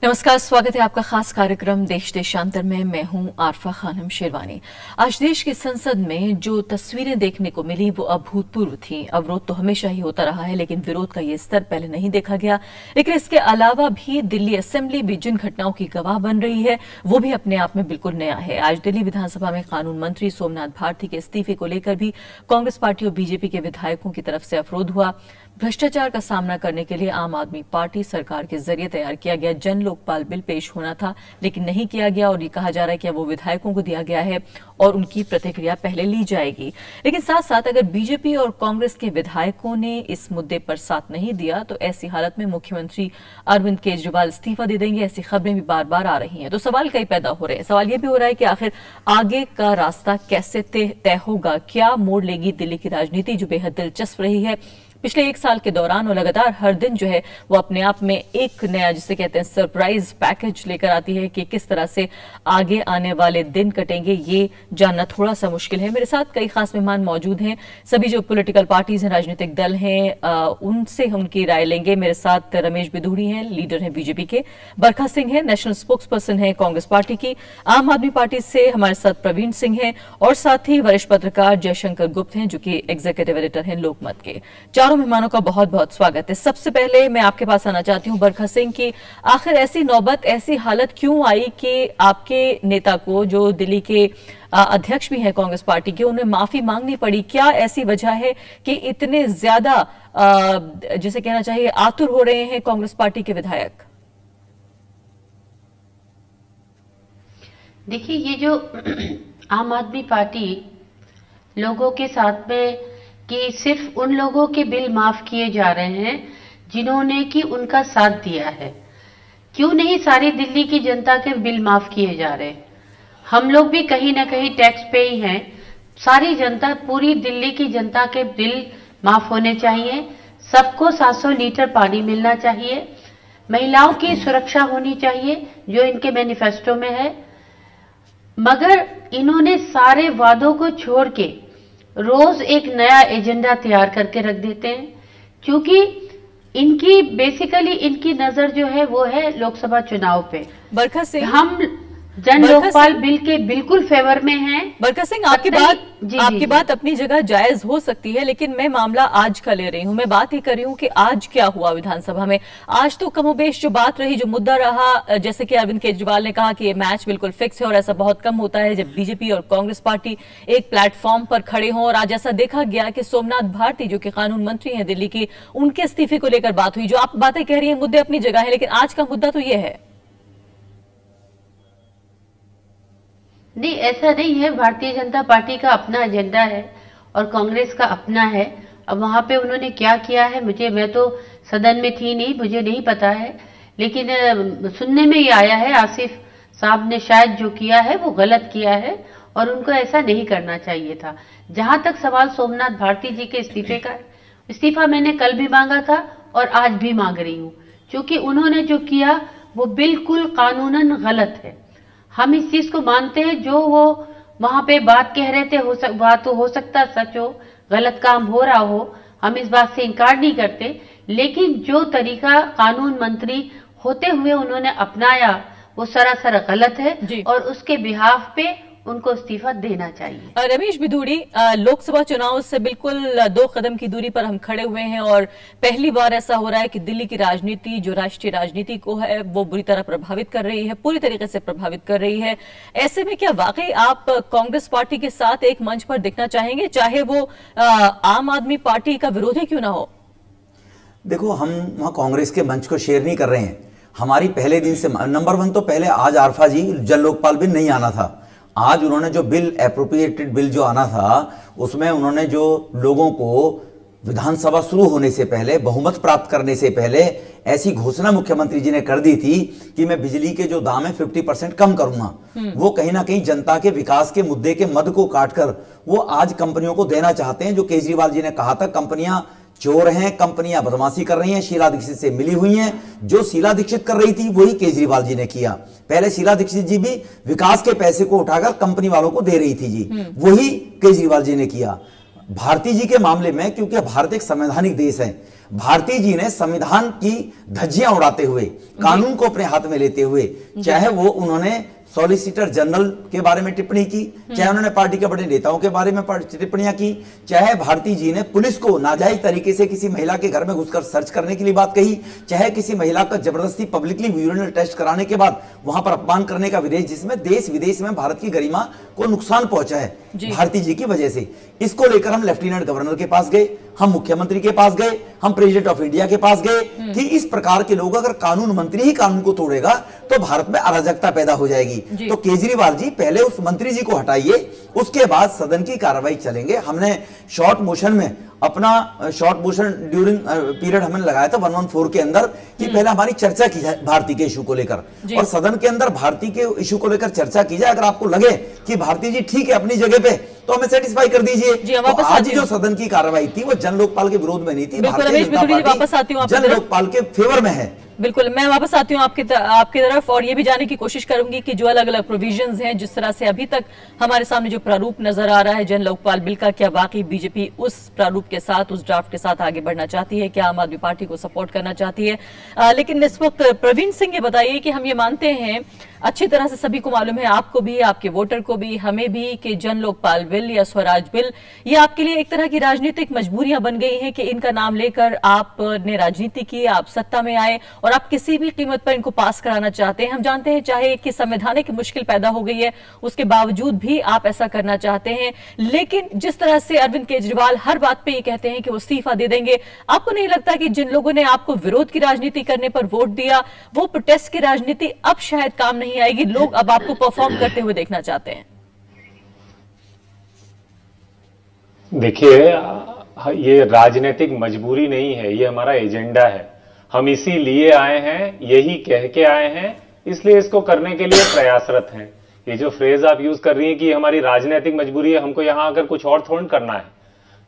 नमस्कार, स्वागत है आपका खास कार्यक्रम देश देशांतर में। मैं हूं आरफा खानम शेरवानी। आज देश की संसद में जो तस्वीरें देखने को मिली वो अभूतपूर्व थी। अवरोध तो हमेशा ही होता रहा है, लेकिन विरोध का ये स्तर पहले नहीं देखा गया। लेकिन इसके अलावा भी दिल्ली असेंबली भी जिन घटनाओं की गवाह बन रही है वो भी अपने आप में बिल्कुल नया है। आज दिल्ली विधानसभा में कानून मंत्री सोमनाथ भारती के इस्तीफे को लेकर भी कांग्रेस पार्टी और बीजेपी के विधायकों की तरफ से अवरोध हुआ। भ्रष्टाचार का सामना करने के लिए आम आदमी पार्टी सरकार के जरिए तैयार किया गया जन लोकपाल बिल पेश होना था, लेकिन नहीं किया गया और ये कहा जा रहा है कि वो विधायकों को दिया गया है और उनकी प्रतिक्रिया पहले ली जाएगी। लेकिन साथ साथ अगर बीजेपी और कांग्रेस के विधायकों ने इस मुद्दे पर साथ नहीं दिया तो ऐसी हालत में मुख्यमंत्री अरविंद केजरीवाल इस्तीफा दे देंगे। ऐसी खबरें भी बार बार आ रही हैं। तो सवाल कई पैदा हो रहे हैं। सवाल यह भी हो रहा है कि आखिर आगे का रास्ता कैसे तय होगा, क्या मोड़ लेगी दिल्ली की राजनीति, जो बेहद दिलचस्प रही है पिछले एक साल के दौरान और लगातार हर दिन जो है वो अपने आप में एक नया, जिसे कहते हैं सरप्राइज पैकेज लेकर आती है कि किस तरह से आगे आने वाले दिन कटेंगे, ये जानना थोड़ा सा मुश्किल है। मेरे साथ कई खास मेहमान मौजूद हैं। सभी जो पॉलिटिकल पार्टीज हैं, राजनीतिक दल हैं, उनसे हम उनकी राय लेंगे। मेरे साथ रमेश बिधूड़ी हैं, लीडर हैं बीजेपी के। बरखा सिंह हैं, नेशनल स्पोक्स पर्सन है कांग्रेस पार्टी की। आम आदमी पार्टी से हमारे साथ प्रवीण सिंह हैं और साथ ही वरिष्ठ पत्रकार जयशंकर गुप्त हैं, जो कि एग्जीक्यूटिव एडिटर हैं लोकमत के। चारों मेहमानों का बहुत बहुत स्वागत है। सबसे पहले मैं आपके पास आना चाहती हूं बरखा सिंह की, आखिर ऐसी नौबत, ऐसी हालत क्यों आई कि आपके नेता को, जो दिल्ली के अध्यक्ष भी हैं कांग्रेस पार्टी के, उन्हें माफी मांगनी पड़ी? क्या ऐसी वजह है कि इतने ज्यादा जिसे कहना चाहिए आतुर हो रहे हैं कांग्रेस पार्टी के विधायक? देखिए, ये जो आम आदमी पार्टी लोगों के साथ में कि सिर्फ उन लोगों के बिल माफ किए जा रहे हैं जिन्होंने कि उनका साथ दिया है, क्यों नहीं सारी दिल्ली की जनता के बिल माफ किए जा रहे हैं? हम लोग भी कहीं ना कहीं टैक्स पे ही हैं। सारी जनता, पूरी दिल्ली की जनता के बिल माफ होने चाहिए। सबको 700 लीटर पानी मिलना चाहिए। महिलाओं की सुरक्षा होनी चाहिए, जो इनके मैनिफेस्टो में है। मगर इन्होंने सारे वादों को छोड़ के रोज एक नया एजेंडा तैयार करके रख देते हैं, क्योंकि इनकी बेसिकली इनकी नजर जो है वो है लोकसभा चुनाव पे। बरखा सिंह, हम जन लोकपाल बिल के बिल्कुल फेवर में हैं। बरखा सिंह, आपकी बात अपनी जगह जायज हो सकती है, लेकिन मैं मामला आज का ले रही हूं। मैं बात ही कर रही हूं कि आज क्या हुआ विधानसभा में। आज तो कमोबेश जो बात रही, जो मुद्दा रहा, जैसे कि अरविंद केजरीवाल ने कहा कि ये मैच बिल्कुल फिक्स है और ऐसा बहुत कम होता है जब बीजेपी और कांग्रेस पार्टी एक प्लेटफॉर्म पर खड़े हों। और आज ऐसा देखा गया कि सोमनाथ भारती, जो कि कानून मंत्री हैं दिल्ली की, उनके इस्तीफे को लेकर बात हुई। जो आप बातें कह रही हैं, मुद्दे अपनी जगह है, लेकिन आज का मुद्दा तो ये है। नहीं, ऐसा नहीं है। भारतीय जनता पार्टी का अपना एजेंडा है और कांग्रेस का अपना है। अब वहां पे उन्होंने क्या किया है, मैं तो सदन में थी नहीं, मुझे नहीं पता है, लेकिन सुनने में ये आया है आसिफ साहब ने शायद जो किया है वो गलत किया है और उनको ऐसा नहीं करना चाहिए था। जहां तक सवाल सोमनाथ भारती जी के इस्तीफे का, इस्तीफा मैंने कल भी मांगा था और आज भी मांग रही हूं, क्योंकि उन्होंने जो किया वो बिल्कुल कानूनन गलत है। हम इस चीज को मानते हैं, जो वो वहां पे बात कह रहे थे, बात तो हो सकता सच हो, गलत काम हो रहा हो, हम इस बात से इनकार नहीं करते, लेकिन जो तरीका कानून मंत्री होते हुए उन्होंने अपनाया वो सरासर गलत है और उसके बिहाफ पे उनको इस्तीफा देना चाहिए। रमेश बिधूड़ी, लोकसभा चुनाव से बिल्कुल 2 कदम की दूरी पर हम खड़े हुए हैं और पहली बार ऐसा हो रहा है कि दिल्ली की राजनीति, जो राष्ट्रीय राजनीति को है, वो बुरी तरह प्रभावित कर रही है, पूरी तरीके से प्रभावित कर रही है। ऐसे में क्या वाकई आप कांग्रेस पार्टी के साथ एक मंच पर दिखना चाहेंगे, चाहे वो आम आदमी पार्टी का विरोधी क्यों ना हो? देखो, हम वहां कांग्रेस के मंच को शेयर नहीं कर रहे हैं। हमारी पहले दिन से नंबर 1 तो पहले आज आरफा जी जन लोकपाल बिल नहीं आना था। आज उन्होंने जो बिल, एप्रोप्रिएटेड बिल जो आना था, उसमें उन्होंने जो लोगों को विधानसभा शुरू होने से पहले, बहुमत प्राप्त करने से पहले ऐसी घोषणा मुख्यमंत्री जी ने कर दी थी कि मैं बिजली के जो दाम है 50% कम करूंगा। वो कहीं ना कहीं जनता के विकास के मुद्दे के मद को काटकर वो आज कंपनियों को देना चाहते हैं। जो केजरीवाल जी ने कहा था कंपनियां चोर हैं, कंपनियां बदमाशी कर रही हैं, शीला दीक्षित से मिली हुई हैं, जो शीला दीक्षित कर रही थी वही केजरीवाल जी ने किया। पहले शीला दीक्षित जी भी विकास के पैसे को उठाकर कंपनी वालों को दे रही थी जी, वही केजरीवाल जी ने किया। भारती जी के मामले में, क्योंकि भारत एक संवैधानिक देश है, भारती जी ने संविधान की धज्जियां उड़ाते हुए, कानून को अपने हाथ में लेते हुए, चाहे वो उन्होंने सॉलिसिटर जनरल के बारे में टिप्पणी की, चाहे उन्होंने पार्टी के बड़े नेताओं के बारे में टिप्पणियां की, चाहे भारती जी ने पुलिस को नाजायज तरीके से किसी महिला के घर में घुसकर सर्च करने के लिए बात कही, चाहे किसी महिला का जबरदस्ती पब्लिकली यूरिनल टेस्ट कराने के बाद वहां पर अपमान करने का विदेश, जिसमें देश विदेश में भारत की गरिमा को नुकसान पहुंचा है भारती जी की वजह से। इसको लेकर हम लेफ्टिनेंट गवर्नर के पास गए, हम मुख्यमंत्री के पास गए, हम प्रेसिडेंट ऑफ इंडिया के पास गए कि इस प्रकार के लोग, अगर कानून मंत्री ही कानून को तोड़ेगा तो भारत में अराजकता पैदा हो जाएगी। तो केजरीवाल जी पहले उस मंत्री जी को हटाइए, उसके बाद सदन की कार्रवाई चलेंगे। हमने शॉर्ट मोशन में अपना शॉर्ट मोशन ड्यूरिंग पीरियड हमने लगाया था 114 के अंदर कि पहले हमारी चर्चा की जाए भारती के इशू को लेकर, और सदन के अंदर भारती के इशू को लेकर चर्चा की जाए। अगर आपको लगे कि भारती जी ठीक है अपनी जगह पे, तो हमें सेटिस्फाई कर दीजिए। तो आज जो सदन की कार्रवाई थी वो जन लोकपाल के विरोध में नहीं थी, भारतीय जनता पार्टी जन लोकपाल के फेवर में है। बिल्कुल, मैं वापस आती हूँ आपकी तरफ और ये भी जानने की कोशिश करूंगी कि जो अलग अलग प्रोविजंस हैं, जिस तरह से अभी तक हमारे सामने जो प्रारूप नजर आ रहा है जन लोकपाल बिल का, क्या वाकई बीजेपी उस प्रारूप के साथ, उस ड्राफ्ट के साथ आगे बढ़ना चाहती है? क्या आम आदमी पार्टी को सपोर्ट करना चाहती है? लेकिन इस वक्त प्रवीण सिंह ये बताइए कि हम ये मानते हैं, अच्छी तरह से सभी को मालूम है, आपको भी, आपके वोटर को भी, हमें भी, कि जन लोकपाल बिल या स्वराज बिल ये आपके लिए एक तरह की राजनीतिक मजबूरियां बन गई हैं कि इनका नाम लेकर आपने राजनीति की, आप सत्ता में आए और आप किसी भी कीमत पर इनको पास कराना चाहते हैं। हम जानते हैं चाहे कि संवैधानिक मुश्किल पैदा हो गई है, उसके बावजूद भी आप ऐसा करना चाहते हैं। लेकिन जिस तरह से अरविंद केजरीवाल हर बात पे ये कहते हैं कि वो इस्तीफा दे देंगे, आपको नहीं लगता कि जिन लोगों ने आपको विरोध की राजनीति करने पर वोट दिया, वो प्रोटेस्ट की राजनीति अब शायद काम नहीं आएगी? लोग अब आपको परफॉर्म करते हुए देखना चाहते हैं। देखिए, ये राजनीतिक मजबूरी नहीं है, ये हमारा एजेंडा है। हम इसीलिए आए हैं, यही कह के आए हैं, इसलिए इसको करने के लिए प्रयासरत हैं। ये जो फ्रेज आप यूज कर रही हैं कि हमारी राजनीतिक मजबूरी है, हमको यहां आकर कुछ और थोड़ा करना है,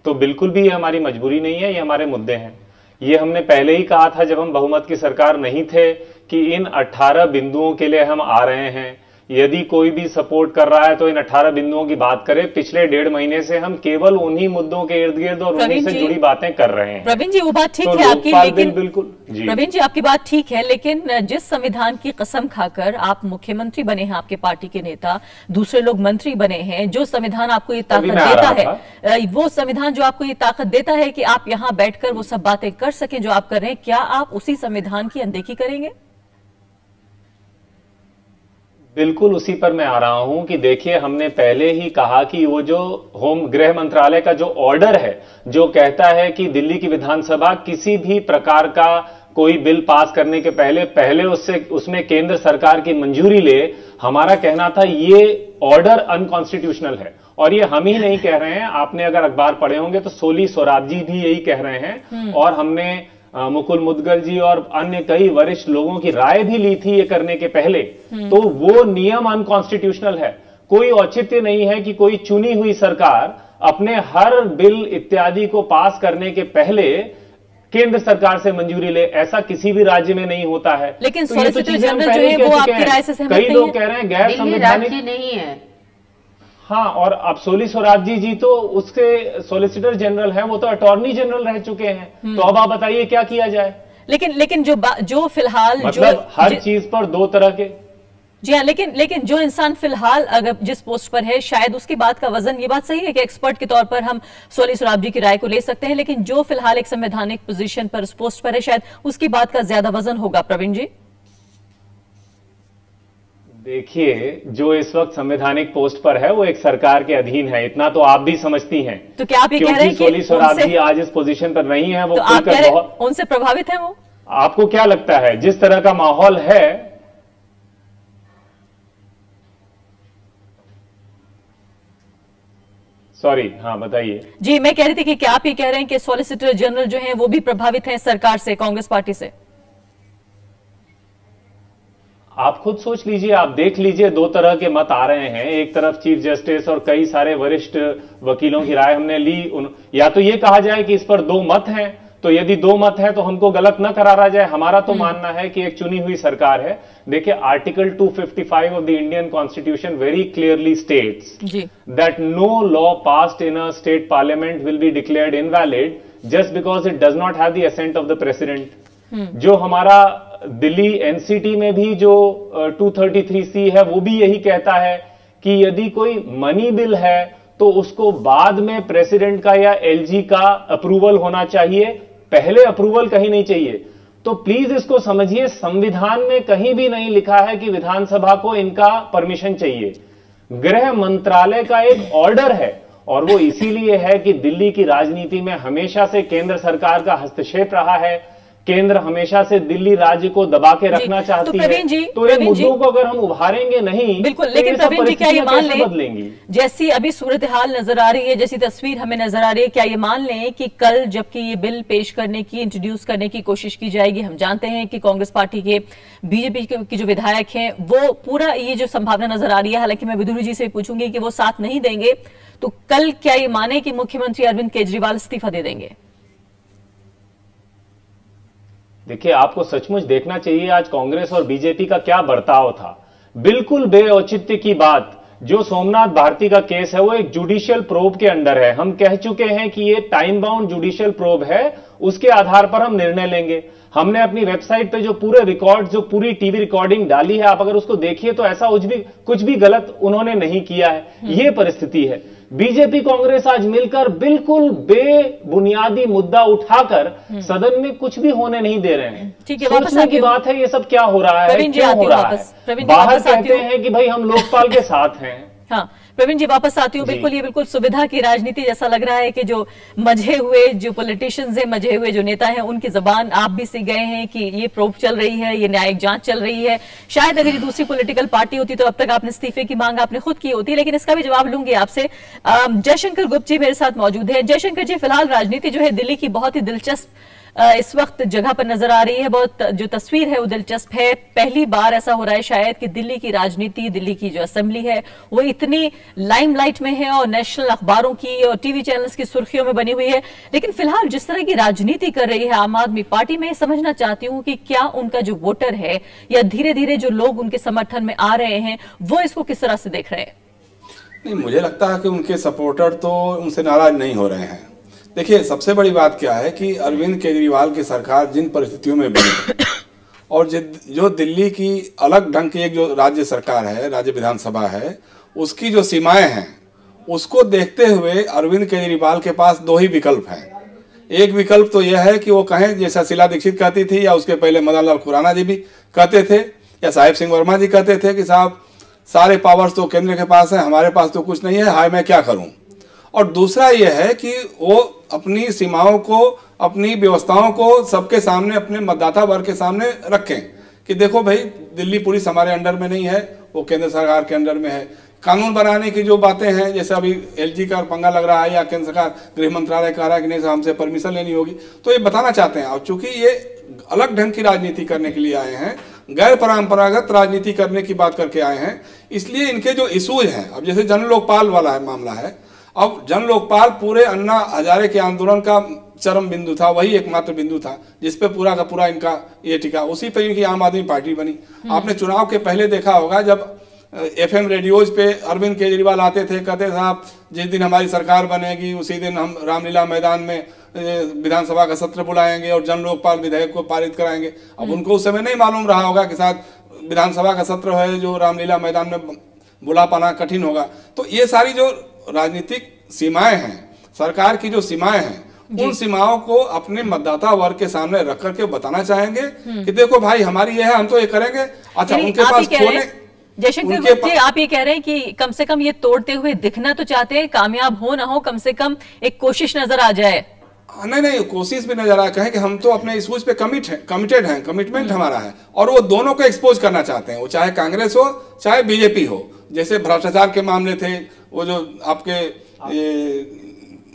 तो बिल्कुल भी ये हमारी मजबूरी नहीं है, ये हमारे मुद्दे हैं। ये हमने पहले ही कहा था जब हम बहुमत की सरकार नहीं थे कि इन 18 बिंदुओं के लिए हम आ रहे हैं। यदि कोई भी सपोर्ट कर रहा है तो इन 18 बिंदुओं की बात करें। पिछले 1.5 महीने से हम केवल उन्हीं मुद्दों के इर्द गिर्द और उन्हीं से जुड़ी बातें कर रहे हैं। प्रवीण जी, वो बात ठीक है आपकी, लेकिन बिल्कुल प्रवीण जी आपकी बात ठीक है, लेकिन जिस संविधान की कसम खाकर आप मुख्यमंत्री बने हैं, आपके पार्टी के नेता, दूसरे लोग मंत्री बने हैं, जो संविधान आपको ये ताकत देता है, वो संविधान जो आपको ये ताकत देता है कि आप यहाँ बैठकर वो सब बातें कर सकें जो आप कर रहे हैं, क्या आप उसी संविधान की अनदेखी करेंगे? बिल्कुल उसी पर मैं आ रहा हूं कि देखिए, हमने पहले ही कहा कि वो जो गृह मंत्रालय का जो ऑर्डर है, जो कहता है कि दिल्ली की विधानसभा किसी भी प्रकार का कोई बिल पास करने के पहले उसमें केंद्र सरकार की मंजूरी ले, हमारा कहना था ये ऑर्डर अनकॉन्स्टिट्यूशनल है। और ये हम ही नहीं कह रहे हैं, आपने अगर अखबार पढ़े होंगे तो सोली स्वराज जी भी यही कह रहे हैं, और हमने मुकुल मुदगल जी और अन्य कई वरिष्ठ लोगों की राय भी ली थी ये करने के पहले। तो वो नियम अनकॉन्स्टिट्यूशनल है। कोई औचित्य नहीं है कि कोई चुनी हुई सरकार अपने हर बिल इत्यादि को पास करने के पहले केंद्र सरकार से मंजूरी ले। ऐसा किसी भी राज्य में नहीं होता है। लेकिन सॉलिसिटर जनरल जो है वो आपकी राय से सहमत नहीं है। कई लोग कह रहे हैं गैर संवैधानिक नहीं है। हाँ, और अब सोली स्वराज जी तो उसके सॉलिसिटर जनरल हैं, वो तो अटॉर्नी जनरल रह चुके हैं। तो अब आप बताइए क्या किया जाए? लेकिन जो फिलहाल मतलब हर चीज पर दो तरह के। जी हाँ, लेकिन जो इंसान फिलहाल अगर जिस पोस्ट पर है, शायद उसकी बात का वजन, ये बात सही है कि एक्सपर्ट के तौर पर हम सोली स्वराज जी की राय को ले सकते हैं, लेकिन जो फिलहाल एक संवैधानिक पोजीशन पर, उस पोस्ट पर है, शायद उसकी बात का ज्यादा वजन होगा। प्रवीण जी देखिए, जो इस वक्त संवैधानिक पोस्ट पर है वो एक सरकार के अधीन है, इतना तो आप भी समझती हैं। तो क्या आप ये कह रहे हैं कि सोली स्वराज जी आज इस पोजीशन पर नहीं है, वो तो आप कह रहे हैं उनसे प्रभावित है वो? आपको क्या लगता है जिस तरह का माहौल है? सॉरी, हाँ बताइए। जी, मैं कह रही थी कि क्या आप ये कह रहे हैं कि सॉलिसिटर जनरल जो हैं वो भी प्रभावित हैं सरकार से, कांग्रेस पार्टी से? आप खुद सोच लीजिए, आप देख लीजिए, दो तरह के मत आ रहे हैं। एक तरफ चीफ जस्टिस और कई सारे वरिष्ठ वकीलों की राय हमने ली। या तो ये कहा जाए कि इस पर दो मत हैं, तो यदि दो मत है तो हमको गलत न करारा जाए। हमारा तो मानना है कि एक चुनी हुई सरकार है। देखिए, article 255 of the Indian constitution very clearly states that no law passed in a state parliament will be declared invalid just because it does not have the assent of the president. जो हमारा Delhi NCT में भी जो 233C है वो भी यही कहता है कि यदि कोई मनी बिल है तो उसको बाद में प्रेसिडेंट का या एलजी का अप्रूवल होना चाहिए, पहले अप्रूवल कहीं नहीं चाहिए। तो प्लीज इसको समझिए, संविधान में कहीं भी नहीं लिखा है कि विधानसभा को इनका परमिशन चाहिए। गृह मंत्रालय का एक ऑर्डर है और वो इसीलिए है कि दिल्ली की राजनीति में हमेशा से केंद्र सरकार का हस्तक्षेप रहा है, केंद्र हमेशा से दिल्ली राज्य को दबा के रखना चाहती है। तो इन मुद्दों को अगर हम उभारेंगे नहीं, बिल्कुल, लेकिन प्रवीण जी क्या ये मान लें, जैसी अभी सूरत हाल नजर आ रही है, जैसी तस्वीर हमें नजर आ रही है, क्या ये मान लें कि कल जबकि ये बिल पेश करने की, इंट्रोड्यूस करने की कोशिश की जाएगी, हम जानते हैं कि कांग्रेस पार्टी के, बीजेपी के जो विधायक हैं वो पूरा ये जो संभावना नजर आ रही है, हालांकि मैं विदुर जी से पूछूंगी कि वो साथ नहीं देंगे, तो कल क्या ये माने कि मुख्यमंत्री अरविंद केजरीवाल इस्तीफा दे देंगे? देखिए, आपको सचमुच देखना चाहिए आज कांग्रेस और बीजेपी का क्या बर्ताव था। बिल्कुल बेऔचित्य की बात, जो सोमनाथ भारती का केस है वो एक जुडिशियल प्रोब के अंडर है। हम कह चुके हैं कि ये टाइम बाउंड जुडिशियल प्रोब है, उसके आधार पर हम निर्णय लेंगे। हमने अपनी वेबसाइट पे जो पूरे रिकॉर्ड, जो पूरी टीवी रिकॉर्डिंग डाली है, आप अगर उसको देखिए तो ऐसा कुछ भी गलत उन्होंने नहीं किया है। ये परिस्थिति है। बीजेपी कांग्रेस आज मिलकर बिल्कुल बेबुनियादी मुद्दा उठाकर सदन में कुछ भी होने नहीं दे रहे हैं। सोचने की बात है ये सब क्या हो रहा है, क्यों हो रहा है। बाहर कहते हैं कि भाई हम लोकपाल के साथ हैं। हाँ प्रवीण जी, वापस आती हूँ। बिल्कुल, ये बिल्कुल सुविधा की राजनीति जैसा लग रहा है कि जो मजे हुए जो पॉलिटिशियंस हैं, मजे हुए जो नेता हैं, उनकी जबान आप भी सीख गए हैं कि ये प्रोब चल रही है, ये न्यायिक जांच चल रही है। शायद अगर ये दूसरी पॉलिटिकल पार्टी होती तो अब तक आपने इस्तीफे की मांग आपने खुद की होती, लेकिन इसका भी जवाब लूंगी आपसे। जयशंकर गुप्ता जी मेरे साथ मौजूद है। जयशंकर जी, फिलहाल राजनीति जो है दिल्ली की बहुत ही दिलचस्प इस वक्त जगह पर नजर आ रही है। बहुत जो तस्वीर है वो दिलचस्प है। पहली बार ऐसा हो रहा है शायद कि दिल्ली की राजनीति, दिल्ली की जो असेंबली है वो इतनी लाइमलाइट में है और नेशनल अखबारों की और टीवी चैनल्स की सुर्खियों में बनी हुई है। लेकिन फिलहाल जिस तरह की राजनीति कर रही है आम आदमी पार्टी, में समझना चाहती हूं कि क्या उनका जो वोटर है या धीरे धीरे जो लोग उनके समर्थन में आ रहे हैं वो इसको किस तरह से देख रहे हैं? नहीं, मुझे लगता है कि उनके सपोर्टर तो उनसे नाराज नहीं हो रहे हैं। देखिए, सबसे बड़ी बात क्या है कि अरविंद केजरीवाल की सरकार जिन परिस्थितियों में बनी और जो दिल्ली की अलग ढंग की एक जो राज्य सरकार है, राज्य विधानसभा है, उसकी जो सीमाएं हैं, उसको देखते हुए अरविंद केजरीवाल के पास दो ही विकल्प हैं। एक विकल्प तो यह है कि वो कहें, जैसा शीला दीक्षित कहती थी या उसके पहले मदन लाल खुराना जी भी कहते थे या साहिब सिंह वर्मा जी कहते थे कि साहब सारे पावर्स तो केंद्र के पास है, हमारे पास तो कुछ नहीं है, हाय मैं क्या करूं। और दूसरा यह है कि वो अपनी सीमाओं को, अपनी व्यवस्थाओं को सबके सामने, अपने मतदाता वर्ग के सामने रखें कि देखो भाई, दिल्ली पुलिस हमारे अंडर में नहीं है, वो केंद्र सरकार के अंडर में है। कानून बनाने की जो बातें हैं, जैसे अभी एलजी का पंगा लग रहा है या केंद्र सरकार गृह मंत्रालय कह रहा है कि नहीं हमसे परमिशन लेनी होगी, तो ये बताना चाहते हैं। और चूंकि ये अलग ढंग की राजनीति करने के लिए आए हैं, गैर परंपरागत राजनीति करने की बात करके आए हैं, इसलिए इनके जो इशूज हैं, अब जैसे जन लोकपाल वाला मामला है, अब जन लोकपाल पूरे अन्ना हजारे के आंदोलन का चरम बिंदु था, वही एकमात्र बिंदु था जिसपे पूरा का पूरा इनका ये टिका, उसी पे इनकी आम आदमी पार्टी बनी। आपने चुनाव के पहले देखा होगा, जब एफएम रेडियोज पे अरविंद केजरीवाल आते थे, कहते साहब जिस दिन हमारी सरकार बनेगी उसी दिन हम रामलीला मैदान में विधानसभा का सत्र बुलाएंगे और जन लोकपाल विधेयक को पारित कराएंगे। अब उनको उस समय नहीं मालूम रहा होगा कि साथ विधानसभा का सत्र है जो रामलीला मैदान में बुला पाना कठिन होगा। तो ये सारी जो राजनीतिक सीमाएं हैं, सरकार की जो सीमाएं हैं, उन सीमाओं को अपने मतदाता वर्ग के सामने रख करके बताना चाहेंगे कि देखो भाई हमारी ये है, हम तो ये करेंगे। अच्छा, उनके पास जयशंकर गुप्ता, आप ये कह रहे हैं कि कम से कम ये तोड़ते हुए दिखना तो चाहते हैं, कामयाब हो ना हो कम से कम एक कोशिश नजर आ जाए। नहीं, कोशिश भी नजर आ कहें कि हम तो अपने इशूज पे कमिटेड हैं, कमिटमेंट हमारा है, और वो दोनों को एक्सपोज करना चाहते हैं, वो चाहे कांग्रेस हो चाहे बीजेपी हो। जैसे भ्रष्टाचार के मामले थे, वो जो आपके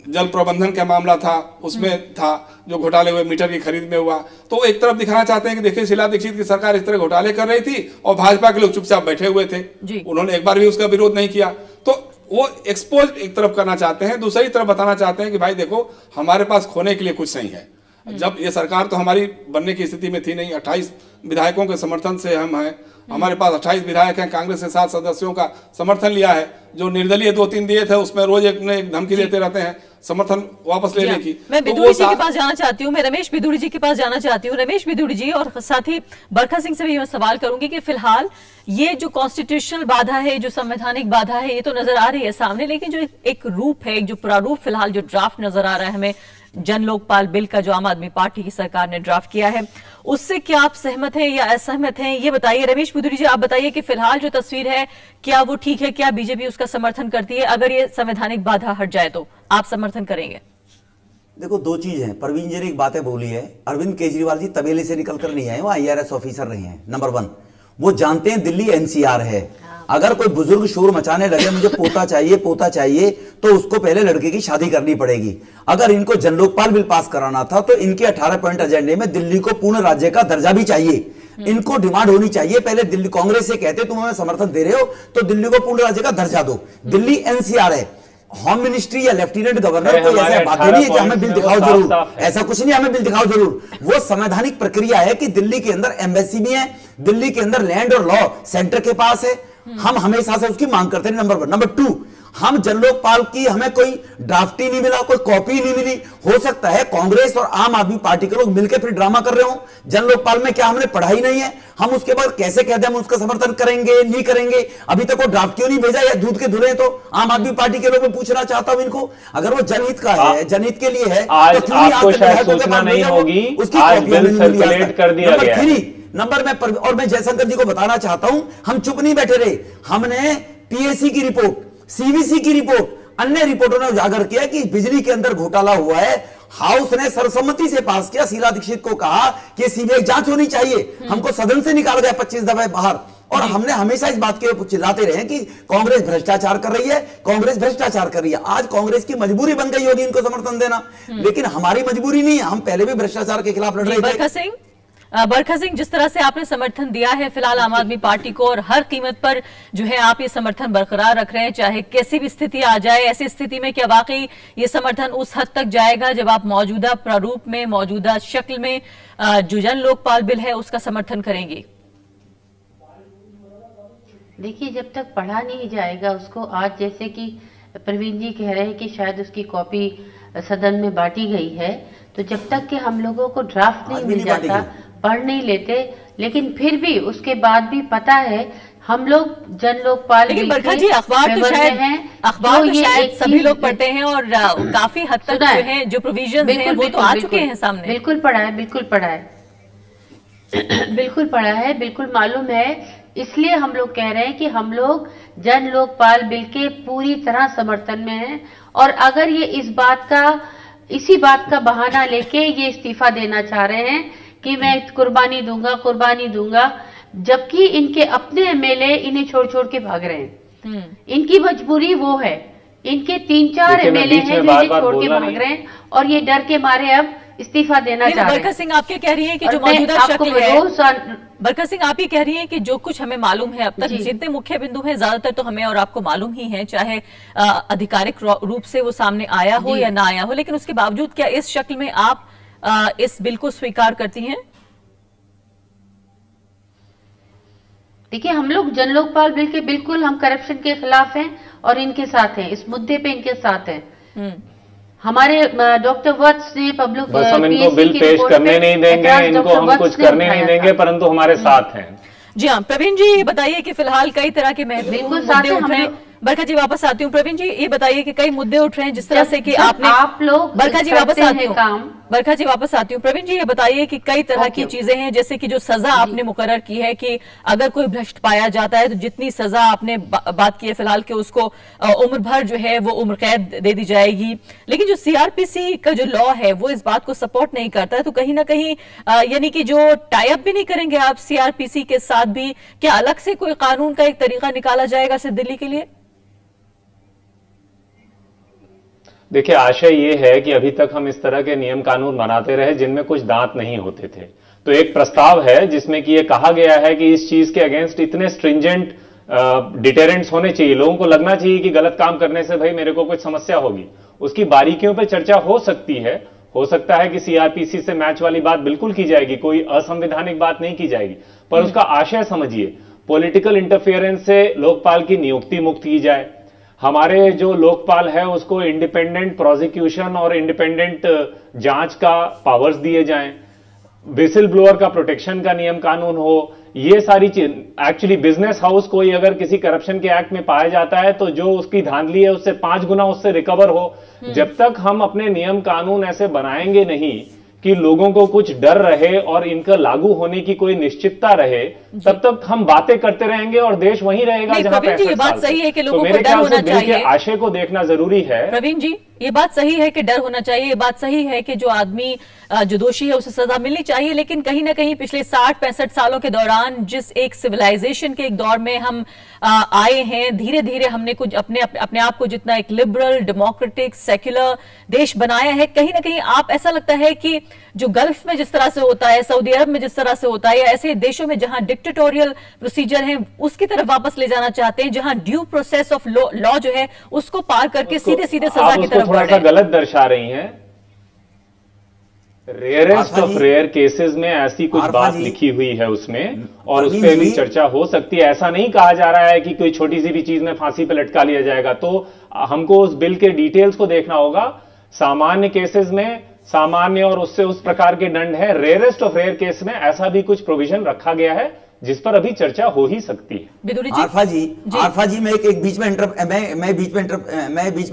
जल प्रबंधन का मामला था, उसमें था जो घोटाले हुए मीटर की खरीद में हुआ, तो वो एक तरफ दिखाना चाहते हैं कि देखिए शीला दीक्षित की सरकार इस तरह घोटाले कर रही थी और भाजपा के लोग चुपचाप बैठे हुए थे, उन्होंने एक बार भी उसका विरोध नहीं किया। तो वो एक्सपोज एक तरफ करना चाहते हैं, दूसरी तरफ बताना चाहते हैं कि भाई देखो हमारे पास खोने के लिए कुछ नहीं है। जब ये सरकार तो हमारी बनने की स्थिति में थी नहीं, 28 विधायकों के समर्थन से हम हैं, हमारे पास 28 विधायक हैं, कांग्रेस के 7 सदस्यों का समर्थन लिया है, जो निर्दलीय 2-3 दिए थे उसमें रोज एक धमकी देते रहते हैं, समर्थन वापस लेने की। मैं तो बिदुड़ी वो जी के पास जाना चाहती हूँ, मैं रमेश बिदुड़ी जी के पास जाना चाहती हूँ। रमेश बिदुड़ी जी और साथ ही बरखा सिंह से भी मैं सवाल करूंगी कि फिलहाल ये जो कॉन्स्टिट्यूशनल बाधा है, जो संवैधानिक बाधा है, ये तो नजर आ रही है सामने, लेकिन जो एक रूप है, जो प्रारूप फिलहाल जो ड्राफ्ट नजर आ रहा है हमें जन लोकपाल बिल का, जो आम आदमी पार्टी की सरकार ने ड्राफ्ट किया है, उससे क्या आप सहमत हैं या असहमत हैं, ये बताइए। रमेश बिदुड़ी जी, आप बताइए कि फिलहाल जो तस्वीर है क्या वो ठीक है, क्या बीजेपी उसका समर्थन करती है? अगर ये संवैधानिक बाधा हट जाए तो आप समर्थन करेंगे? देखो, दो चीज है। परवीन जी ने एक बातें बोली है, अरविंद केजरीवाल जी तबेले से निकलकर नहीं आए, वो IRS ऑफिसर रहे हैं। नंबर 1, वो जानते हैं दिल्ली NCR है। अगर कोई बुजुर्ग शोर मचाने लगे मुझे पोता चाहिए, तो उसको पहले लड़के की शादी करनी पड़ेगी। अगर इनको जन लोकपाल बिल पास कराना था तो इनके 18 पॉइंट एजेंडे में दिल्ली को पूर्ण राज्य का दर्जा भी चाहिए। इनको डिमांड होनी चाहिए पहले, दिल्ली कांग्रेस से कहते तुम हमें समर्थन दे रहे हो तो दिल्ली को पूर्ण राज्य का दर्जा दो। दिल्ली NCR है, होम मिनिस्ट्री या लेफ्टिनेंट गवर्नर को ऐसा बात नहीं है कि हमें बिल दिखाओ जरूर, ऐसा कुछ नहीं, हमें बिल दिखाओ जरूर। वो संवैधानिक प्रक्रिया है कि दिल्ली के अंदर एम्बेसी भी है, दिल्ली के अंदर लैंड और लॉ सेंटर के पास है, हम हमेशा से उसकी मांग करते हैं। नंबर 1। नंबर 2, हम जन लोकपाल की हमें कोई ड्राफ्ट ही नहीं मिला, कोई कॉपी नहीं मिली। हो सकता है कांग्रेस और आम आदमी पार्टी के लोग मिलकर फिर ड्रामा कर रहे हो। जन लोकपाल में क्या हमने पढ़ा ही नहीं है? हम उसके बाद कैसे कहते हैं हम उसका समर्थन करेंगे नहीं करेंगे? अभी तक वो ड्राफ्ट क्यों नहीं भेजा, या दूध के धुले? तो आम आदमी पार्टी के लोग, मैं पूछना चाहता हूं इनको, अगर वो जनहित का है, जनहित के लिए है, आज तो आपको शायद सूचना नहीं होगी, आज बिल सर्कुलेट कर दिया गया है। नंबर में और मैं जयशंकर जी को बताना चाहता हूं, हम चुप नहीं बैठे रहे। हमने PAC की रिपोर्ट, CVC की रिपोर्ट, अन्य रिपोर्टों ने उजागर किया कि बिजली के अंदर घोटाला हुआ है। हाउस ने सर्वसम्मति से पास किया, शीला दीक्षित को कहा कि CBI जांच होनी चाहिए। हमको सदन से निकाल गया 25 दफे बाहर, और हमने हमेशा इस बात के चिल्लाते रहे कि कांग्रेस भ्रष्टाचार कर रही है, कांग्रेस भ्रष्टाचार कर रही है। आज कांग्रेस की मजबूरी बन गई होगी इनको समर्थन देना, लेकिन हमारी मजबूरी नहीं है, हम पहले भी भ्रष्टाचार के खिलाफ लड़ रहे थे। बरखा सिंह, जिस तरह से आपने समर्थन दिया है फिलहाल आम आदमी पार्टी को, और हर कीमत पर जो है आप ये समर्थन बरकरार रख रहे हैं, चाहे कैसी भी स्थिति आ जाए, ऐसी स्थिति में क्या वाकई ये समर्थन उस हद तक जाएगा जब आप मौजूदा प्रारूप में, मौजूदा शक्ल में जो जन लोकपाल बिल है उसका समर्थन करेंगे? देखिए, जब तक पढ़ा नहीं जाएगा उसको, आज जैसे कि प्रवीण जी कह रहे हैं कि शायद उसकी कॉपी सदन में बांटी गई है, तो जब तक कि हम लोगों को ड्राफ्ट नहीं मिल जाता, पढ़ नहीं लेते, लेकिन फिर भी उसके बाद भी पता है हम लोग जन लोकपाल, लेकिन बरखा जी अखबार तो शायद सभी लोग पढ़ते हैं, और काफी हद तक जो है जो प्रोविजन हैं वो तो आ चुके हैं सामने। बिल्कुल पढ़ा है, बिल्कुल पढ़ा है, बिल्कुल पढ़ा है, बिल्कुल मालूम है। इसलिए हम लोग कह रहे हैं कि हम लोग जन लोकपाल बिल के पूरी तरह समर्थन में हैं, और अगर ये इसी बात का बहाना लेके ये इस्तीफा देना चाह रहे हैं कि मैं कुर्बानी दूंगा, जबकि इनके अपने MLA इन्हें छोड़ छोड़ के भाग रहे हैं। इनकी मजबूरी वो है, इनके 3-4 MLA हैं जो इन्हें छोड़ के भाग रहे हैं, और ये डर के मारे अब इस्तीफा देना चाह रहे हैं। बरखा सिंह, आप क्या कह रही हैं कि जो मौजूदा शक्ल है, बरखा सिंह आप ये कह रही हैं कि जो कुछ हमें मालूम है अब तक, जितने मुख्य बिंदु हैं ज्यादातर तो हमें और आपको मालूम ही है, चाहे आधिकारिक रूप से वो सामने आया हो या ना आया हो, लेकिन उसके बावजूद क्या इस शक्ल में आप इस बिल को स्वीकार करती हैं? देखिए, हम लोग जन लोकपाल बिल के बिल्कुल हम करप्शन के खिलाफ हैं और इनके साथ हैं, इस मुद्दे पे इनके साथ हैं। हमारे डॉक्टर वत्स ने पब्लिक, बस हम इनको बिल पेश करने नहीं देंगे, इनको हम कुछ करने नहीं देंगे, परंतु हमारे साथ हैं। जी हाँ, प्रवीण जी ये बताइए कि फिलहाल कई तरह के महत्वपूर्ण मुद्दे उठ रहे हैं। बरखा जी वापस आती हूँ। प्रवीण जी ये बताइए कि कई मुद्दे उठ रहे हैं जिस तरह से कि आपने, आप लोग बरखा जी वापस आती हूँ, बरखा जी वापस आती हूँ। प्रवीण जी ये बताइए कि कई तरह की चीजें हैं, जैसे कि जो सजा आपने मुकर्रर की है कि अगर कोई भ्रष्ट पाया जाता है तो जितनी सजा आपने बात की है फिलहाल कि उसको उम्र भर जो है वो उम्र कैद दे दी जाएगी, लेकिन जो CRPC का जो लॉ है वो इस बात को सपोर्ट नहीं करता है, तो कहीं ना कहीं यानी कि जो टाई अप भी नहीं करेंगे आप CRPC के साथ भी, क्या अलग से कोई कानून का एक तरीका निकाला जाएगा सिर्फ दिल्ली के लिए? देखिए, आशय ये है कि अभी तक हम इस तरह के नियम कानून बनाते रहे जिनमें कुछ दांत नहीं होते थे। तो एक प्रस्ताव है जिसमें कि ये कहा गया है कि इस चीज के अगेंस्ट इतने स्ट्रिंजेंट डिटेरेंट्स होने चाहिए, लोगों को लगना चाहिए कि गलत काम करने से भाई मेरे को कुछ समस्या होगी। उसकी बारीकियों पर चर्चा हो सकती है, हो सकता है कि CRPC से मैच वाली बात बिल्कुल की जाएगी, कोई असंवैधानिक बात नहीं की जाएगी, पर उसका आशय समझिए, पॉलिटिकल इंटरफेरेंस से लोकपाल की नियुक्ति मुक्त की जाए। हमारे जो लोकपाल है उसको इंडिपेंडेंट प्रोसिक्यूशन और इंडिपेंडेंट जांच का पावर्स दिए जाएं, विसिल ब्लोअर का प्रोटेक्शन का नियम कानून हो, ये सारी चीज। एक्चुअली बिजनेस हाउस कोई अगर किसी करप्शन के एक्ट में पाया जाता है तो जो उसकी धांधली है उससे 5 गुना उससे रिकवर हो। जब तक हम अपने नियम कानून ऐसे बनाएंगे नहीं कि लोगों को कुछ डर रहे और इनका लागू होने की कोई निश्चितता रहे, तब तक हम बातें करते रहेंगे और देश वहीं रहेगा जहां 65 बात सही है कि लोगों तो को मेरे डर ख्याल होना से बिल के चाहिए। आशय को देखना जरूरी है। प्रवीण जी, ये बात सही है कि डर होना चाहिए, ये बात सही है कि जो आदमी जो दोषी है उसे सजा मिलनी चाहिए, लेकिन कहीं ना कहीं पिछले 60-65 सालों के दौरान जिस एक सिविलाइजेशन के एक दौर में हम आए हैं, धीरे धीरे हमने कुछ अपने आप को जितना एक लिबरल, डेमोक्रेटिक, सेक्युलर देश बनाया है, कहीं ना कहीं आप ऐसा लगता है कि जो गल्फ में जिस तरह से होता है, सऊदी अरब में जिस तरह से होता है, या ऐसे देशों में जहां डिक्टेटोरियल प्रोसीजर है उसकी तरफ वापस ले जाना चाहते हैं, जहां ड्यू प्रोसेस ऑफ लॉ जो है उसको पार करके सीधे सीधे सजा की तरफ थोड़ा सा गलत दर्शा रही हैं। रेयरेस्ट ऑफ रेयर केसेस में ऐसी कुछ बात लिखी हुई है उसमें, और उस पर भी चर्चा हो सकती है। ऐसा नहीं कहा जा रहा है कि कोई छोटी सी भी चीज में फांसी पे लटका लिया जाएगा। तो हमको उस बिल के डिटेल्स को देखना होगा। सामान्य केसेस में सामान्य और उससे उस प्रकार के दंड है। रेयरेस्ट ऑफ रेयर केस में ऐसा भी कुछ प्रोविजन रखा गया है जिस पर अभी चर्चा हो ही सकती है। आरफा जी मैं एक बीच में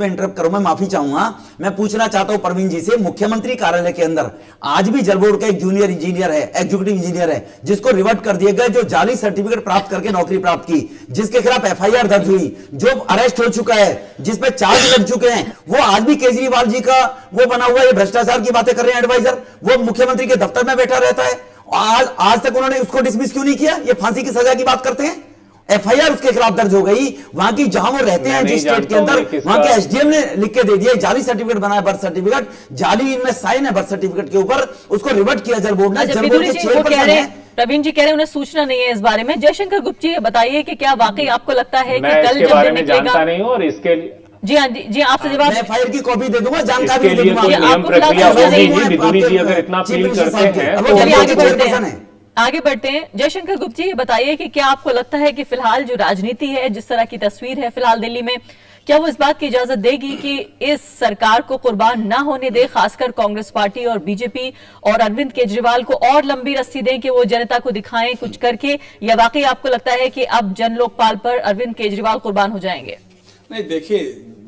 इंटरप्ट करूं, मैं माफी चाहूंगा। मैं पूछना चाहता हूं प्रवीण जी से, मुख्यमंत्री कार्यालय के अंदर आज भी जल बोर्ड का एक जूनियर इंजीनियर है, एग्जीक्यूटिव इंजीनियर है, जिसको रिवर्ट कर दिया गया, जो जाली सर्टिफिकेट प्राप्त करके नौकरी प्राप्त की, जिसके खिलाफ एफआईआर दर्ज हुई, जो अरेस्ट हो चुका है, जिसपे चार्ज लग चुके हैं, वो आज भी केजरीवाल जी का वो बना हुआ है, भ्रष्टाचार की बातें कर रहे हैं एडवाइजर, वो मुख्यमंत्री के दफ्तर में बैठा रहता है। आज तक उन्होंने उसको डिसमिस क्यों नहीं किया? ये फांसी की सजा की बात करते हैं। एफआईआर उसके खिलाफ दर्ज हो गई, वहां की जहां वो रहते हैं जिस स्टेट के अंदर, वहां के एसडीएम ने लिख के दे दिया, जाली सर्टिफिकेट बनाया, बर्थ सर्टिफिकेट जाली, इनमें साइन है बर्थ सर्टिफिकेट के ऊपर, उसको रिवर्ट किया जल बोर्ड ने। जल बोर्ड के चेयरपर्सन है प्रवीण जी, कह रहे हैं उन्हें सूचना नहीं है इस बारे में। जयशंकर गुप्ता जी बताइए कि क्या वाकई आपको लगता है कि कल जब बारे में जानता नहीं हूं, और इसके लिए जी हाँ जी आपसे जवाब, मैं फाइल की कॉपी दे दूंगा, जानकारी दे दूंगा। अगर इतना अपील करते हैं तो आगे बढ़ते हैं। जयशंकर गुप्ता जी ये बताइए कि क्या आपको लगता है कि फिलहाल जो राजनीति है, जिस तरह की तस्वीर है फिलहाल दिल्ली में, क्या वो इस बात की इजाजत देगी कि इस सरकार को कुर्बान ना होने दे, खासकर कांग्रेस पार्टी और बीजेपी और अरविंद केजरीवाल को और लंबी रस्सी दें कि वो जनता को दिखाएं कुछ करके, या वाकई आपको लगता है कि अब जन लोकपाल पर अरविंद केजरीवाल कुर्बान हो जाएंगे? नहीं, देखिए,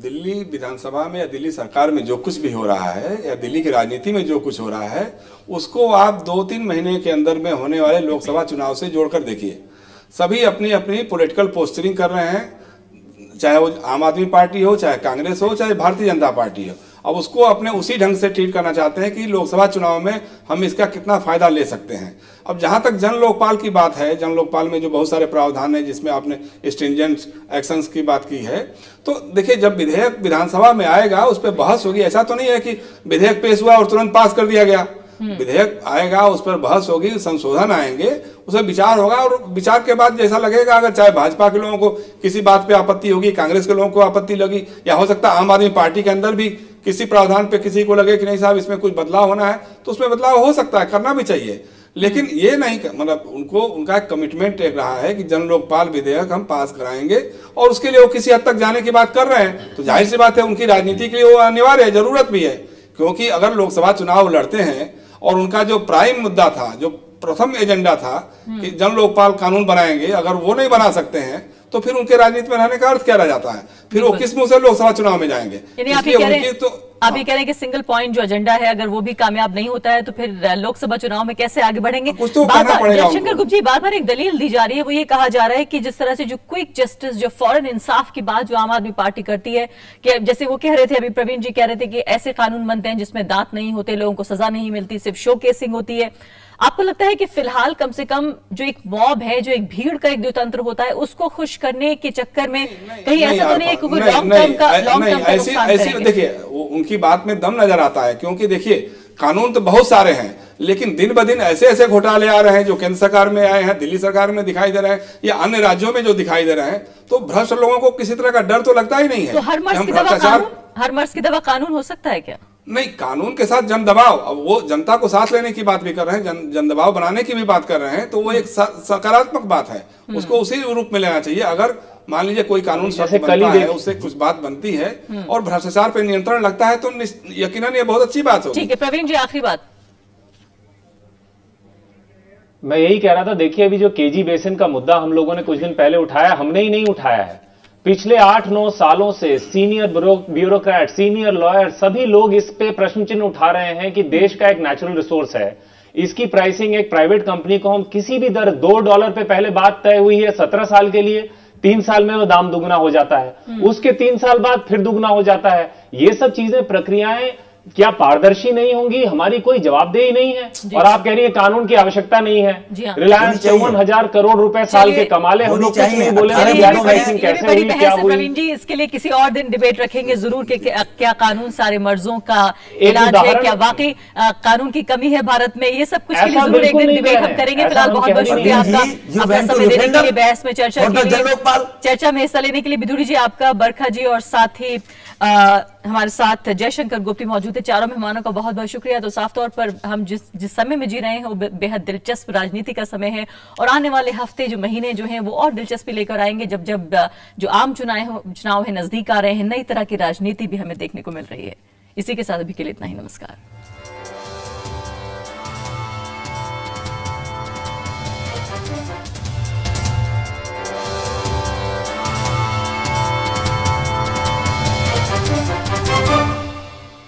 दिल्ली विधानसभा में या दिल्ली सरकार में जो कुछ भी हो रहा है, या दिल्ली की राजनीति में जो कुछ हो रहा है, उसको आप 2-3 महीने के अंदर में होने वाले लोकसभा चुनाव से जोड़कर देखिए। सभी अपनी अपनी पॉलिटिकल पोस्टरिंग कर रहे हैं, चाहे वो आम आदमी पार्टी हो, चाहे कांग्रेस हो, चाहे भारतीय जनता पार्टी हो। अब उसको अपने उसी ढंग से ट्रीट करना चाहते हैं कि लोकसभा चुनाव में हम इसका कितना फायदा ले सकते हैं। अब जहां तक जन लोकपाल की बात है, जन लोकपाल में जो बहुत सारे प्रावधान है, जिसमें आपने स्ट्रिंजेंट एक्शंस की बात की है, तो देखिए, जब विधेयक विधानसभा में आएगा उस पर बहस होगी। ऐसा तो नहीं है कि विधेयक पेश हुआ और तुरंत पास कर दिया गया। विधेयक आएगा, उस पर बहस होगी, संशोधन आएंगे, उसमें विचार होगा, और विचार के बाद जैसा लगेगा, अगर चाहे भाजपा के लोगों को किसी बात पे आपत्ति होगी, कांग्रेस के लोगों को आपत्ति लगी, या हो सकता है आम आदमी पार्टी के अंदर भी किसी प्रावधान पे किसी को लगे कि नहीं साहब इसमें कुछ बदलाव होना है, तो उसमें बदलाव हो सकता है, करना भी चाहिए। लेकिन ये नहीं, मतलब उनका एक कमिटमेंट एक रहा है कि जन लोकपाल विधेयक हम पास कराएंगे, और उसके लिए वो किसी हद तक जाने की बात कर रहे हैं, तो जाहिर सी बात है उनकी राजनीति के लिए वो अनिवार्य है, जरूरत भी है। क्योंकि अगर लोकसभा चुनाव लड़ते हैं और उनका जो प्राइम मुद्दा था, जो प्रथम एजेंडा था कि जन लोकपाल कानून बनाएंगे, अगर वो नहीं बना सकते हैं तो फिर उनके राजनीति में रहने का अर्थ क्या रह जाता है? फिर वो किस मुंह से लोकसभा चुनाव में जाएंगे? आप ये कह रहे हैं कि सिंगल पॉइंट जो एजेंडा है, अगर वो भी कामयाब नहीं होता है तो फिर लोकसभा चुनाव में कैसे आगे बढ़ेंगे? कुछ तो करना पड़ेगा। जयशंकर गुप्ता जी, बार-बार एक दलील दी जा रही है, वो ये कहा जा रहा है कि जिस तरह से जो क्विक जस्टिस, जो फौरन इंसाफ की बात जो आम आदमी पार्टी करती है, कि जैसे वो कह रहे थे, अभी प्रवीण जी कह रहे थे कि ऐसे कानून बनते हैं जिसमें दांत नहीं होते, लोगों को सजा नहीं मिलती, सिर्फ शो केसिंग होती है। आपको लगता है कि फिलहाल कम से कम जो एक मॉब है, जो एक भीड़ का एक जो तंत्र होता है, उसको खुश करने के चक्कर में कहीं ऐसा तो नहीं है कि कोई लॉन्ग टर्म का नुकसान करेंगे? देखिए, उनकी बात में दम नजर आता है, क्योंकि देखिए, कानून तो बहुत सारे हैं, लेकिन दिन ब दिन ऐसे ऐसे घोटाले आ रहे हैं जो केंद्र सरकार में आए हैं, दिल्ली सरकार में दिखाई दे रहे हैं, या अन्य राज्यों में जो दिखाई दे रहे हैं, तो भ्रष्ट लोगों को किसी तरह का डर तो लगता ही नहीं है। तो हर मर्ज की दवा कानून हो सकता है क्या? नहीं, कानून के साथ जन दबाव, अब वो जनता को साथ लेने की बात भी कर रहे हैं, जन दबाव बनाने की भी बात कर रहे हैं, तो वो एक सकारात्मक बात है, उसको उसी रूप में लेना चाहिए। अगर मान लीजिए कोई कानून शर्त बनता है, उससे कुछ बात बनती है और भ्रष्टाचार पे नियंत्रण लगता है, तो यकीनन ये बहुत अच्छी बात होगी। ठीक है प्रवीण जी, आखिरी बात। मैं यही कह रहा था, देखिए अभी जो केजी बेसिन का मुद्दा हम लोगों ने कुछ दिन पहले उठाया, हमने ही नहीं उठाया है, पिछले 8-9 सालों से सीनियर ब्यूरोक्रेट, सीनियर लॉयर, सभी लोग इस पे प्रश्न चिन्ह उठा रहे हैं कि देश का एक नेचुरल रिसोर्स है, इसकी प्राइसिंग एक प्राइवेट कंपनी को हम किसी भी दर $2 पे पहले बात तय हुई है 17 साल के लिए, 3 साल में वो दाम दुगना हो जाता है, उसके 3 साल बाद फिर दुगना हो जाता है। ये सब चीजें, प्रक्रियाएं क्या पारदर्शी नहीं होंगी? हमारी कोई जवाबदेही नहीं है। और आप कह रही है कानून की आवश्यकता नहीं है। रिलायंस 54,000 करोड़ रुपए साल के कमा ले, हम लोग कुछ नहीं बोले कैसे हुई, क्या हुई। प्रवीण जी, इसके लिए किसी और दिन डिबेट रखेंगे जरूर कि क्या कानून सारे मर्जों का इलाज है, क्या वाकई कानून की कमी है भारत में, ये सब कुछ के लिए जरूर एक दिन डिबेट हम करेंगे। फिलहाल बहुत बहुत शुक्रिया आपका समय देने के लिए, बहस में चर्चा में हिस्सा लेने के लिए। बिधूड़ी जी आपका, बरखा जी और साथ ही हमारे साथ जयशंकर गुप्ती मौजूद है। चारों मेहमानों का बहुत बहुत शुक्रिया। तो साफ तौर पर हम जिस समय में जी रहे हैं वो बेहद दिलचस्प राजनीति का समय है और आने वाले हफ्ते जो महीने जो हैं वो और दिलचस्पी लेकर आएंगे, जब जो आम चुनाव है नजदीक आ रहे हैं, नई तरह की राजनीति भी हमें देखने को मिल रही है। इसी के साथ अभी के लिए इतना ही, नमस्कार।